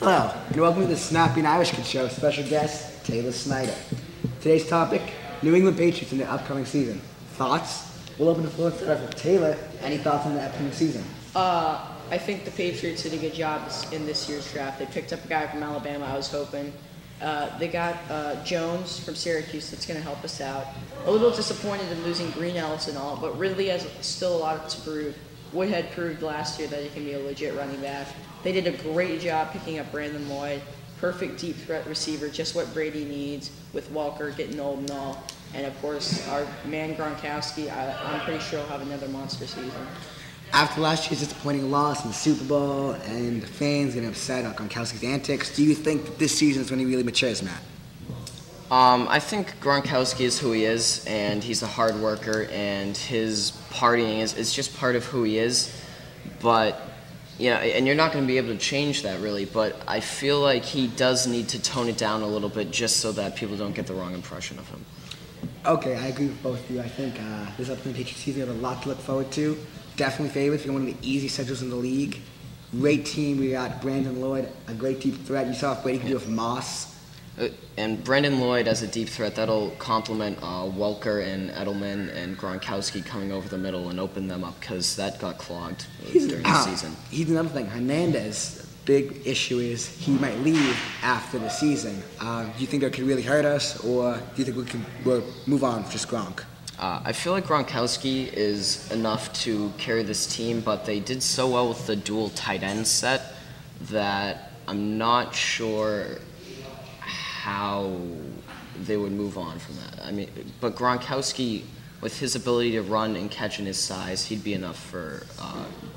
Hello, and welcome to the Snappy and Irish Kid Show. Special guest, Taylor Snyder. Today's topic, New England Patriots in the upcoming season. Thoughts? We'll open the floor to Taylor. Any thoughts on the upcoming season? I think the Patriots did a good job in this year's draft. They picked up a guy from Alabama, I was hoping. They got Jones from Syracuse that's going to help us out. A little disappointed in losing Greenells and all, but really has still a lot to prove. Woodhead proved last year that he can be a legit running back. They did a great job picking up Brandon Lloyd. Perfect deep threat receiver, just what Brady needs with Walker getting old and all. And of course, our man Gronkowski, I'm pretty sure he'll have another monster season. After last year's disappointing loss in the Super Bowl and the fans getting upset at Gronkowski's antics, do you think that this season is when he really matures, Matt? I think Gronkowski is who he is, and he's a hard worker, and his partying is just part of who he is. But, yeah, and you're not going to be able to change that, really, but I feel like he does need to tone it down a little bit just so that people don't get the wrong impression of him. Okay, I agree with both of you. I think this upcoming Patriots season, we have a lot to look forward to. Definitely favorites. We got one of the easy schedules in the league. Great team. We got Brandon Lloyd, a great deep threat. You saw what Brady could do with Moss. And Brandon Lloyd as a deep threat, that'll complement Welker and Edelman and Gronkowski coming over the middle and open them up because that got clogged during the season. He's another thing. Hernandez, big issue is he might leave after the season. Do you think that could really hurt us, or do you think we'll move on for just Gronk? I feel like Gronkowski is enough to carry this team, but they did so well with the dual tight end set that I'm not sure how they would move on from that. I mean, but Gronkowski, with his ability to run and catch in his size, he'd be enough for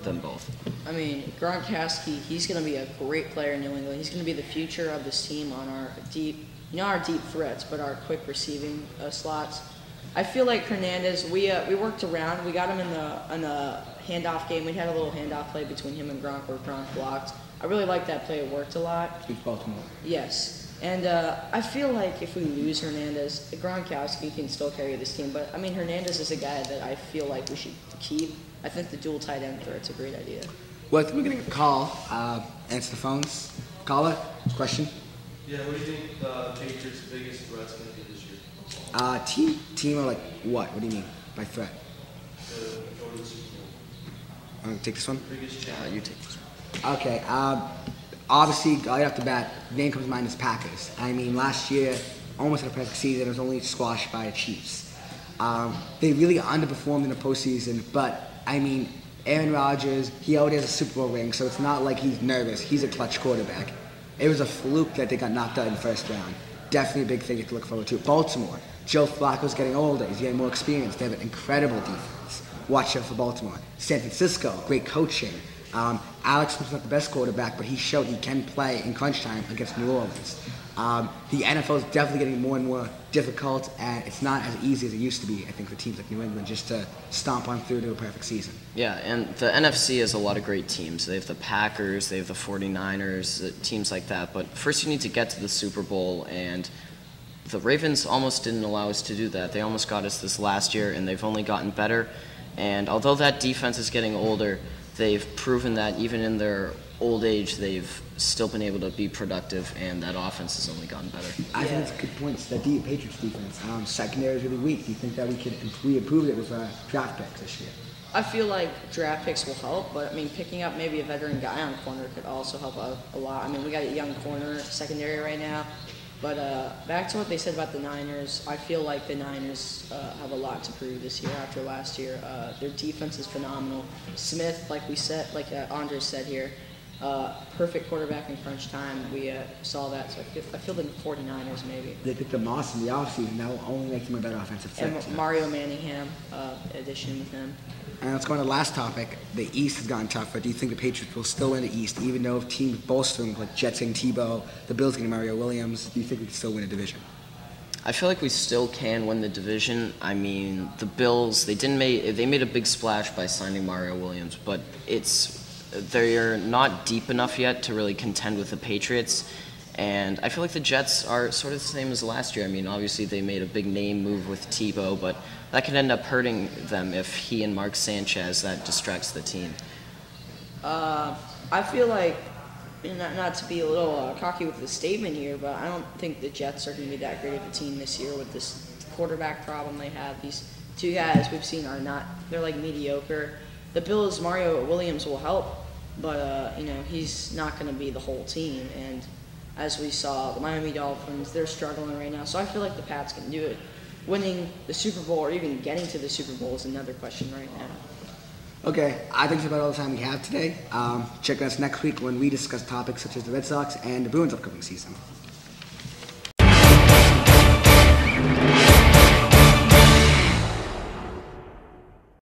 them both. I mean, Gronkowski, he's going to be a great player in New England. He's going to be the future of this team on our deep, our deep threats, but our quick receiving slots. I feel like Hernandez, we worked around. We got him in the handoff game. We had a little handoff play between him and Gronk where Gronk blocked. I really liked that play. It worked a lot. Against Baltimore. Yes. And I feel like if we lose Hernandez, Gronkowski can still carry this team. But, I mean, Hernandez is a guy that I feel like we should keep. I think the dual tight end threat's a great idea. Well, I think we're going to call, answer the phones. Caller, question? Yeah, what do you think the Patriots' biggest threat's going to be this year? Team or like what? What do you mean by threat? To go to the Super Bowl. I'm going to take this one? Biggest challenge. You take this one. Okay, obviously, right off the bat, the name comes to mind is Packers. I mean, last year, almost had a perfect season. It was only squashed by the Chiefs. They really underperformed in the postseason, but, I mean, Aaron Rodgers, he already has a Super Bowl ring, so it's not like he's nervous. He's a clutch quarterback. It was a fluke that they got knocked out in the first round. Definitely a big thing to look forward to. Baltimore, Joe Flacco's getting older. He's getting more experience. They have an incredible defense. Watch out for Baltimore. San Francisco, great coaching. Alex Smith's not the best quarterback, but he showed he can play in crunch time against New Orleans. The NFL is definitely getting more and more difficult, and it's not as easy as it used to be, I think, for teams like New England just to stomp on through to a perfect season. Yeah, and the NFC has a lot of great teams. They have the Packers, they have the 49ers, teams like that. But first you need to get to the Super Bowl, and the Ravens almost didn't allow us to do that. They almost got us this last year, and they've only gotten better. And although that defense is getting older, they've proven that even in their old age, they've still been able to be productive, and that offense has only gotten better. I think that's a good point. The Patriots defense, secondary is really weak. Do you think that we improved it with draft picks this year? I feel like draft picks will help, but, I mean, picking up maybe a veteran guy on corner could also help out a lot. I mean, we got a young corner secondary right now. But back to what they said about the Niners, I feel like the Niners have a lot to prove this year after last year. Their defense is phenomenal. Smith, like we said, like Andre said here, perfect quarterback in crunch time. We saw that, so I feel the 49ers maybe. They picked up Moss in the offseason. That will only make them a better offensive threat. And Mario Manningham addition with him. And let's go on to the last topic. The East has gotten tougher. Do you think the Patriots will still win the East, even though if teams bolstering like Jets getting Tebow, the Bills getting Mario Williams? Do you think we can still win a division? I feel like we still can win the division. I mean, the Bills, they made a big splash by signing Mario Williams, but they're not deep enough yet to really contend with the Patriots. And I feel like the Jets are sort of the same as last year. I mean, obviously they made a big name move with Tebow, but that could end up hurting them if he and Mark Sanchez, that distracts the team. I feel like and not to be a little cocky with the statement here, but I don't think the Jets are going to be that great of a team this year with this quarterback problem they have. These two guys we've seen are not, they're like mediocre. The Bills, Mario Williams will help, but he's not going to be the whole team. And as we saw, the Miami Dolphins, they're struggling right now. So I feel like the Pats can do it. Winning the Super Bowl or even getting to the Super Bowl is another question right now. Okay, I think that's about all the time we have today. Check us next week when we discuss topics such as the Red Sox and the Bruins' upcoming season.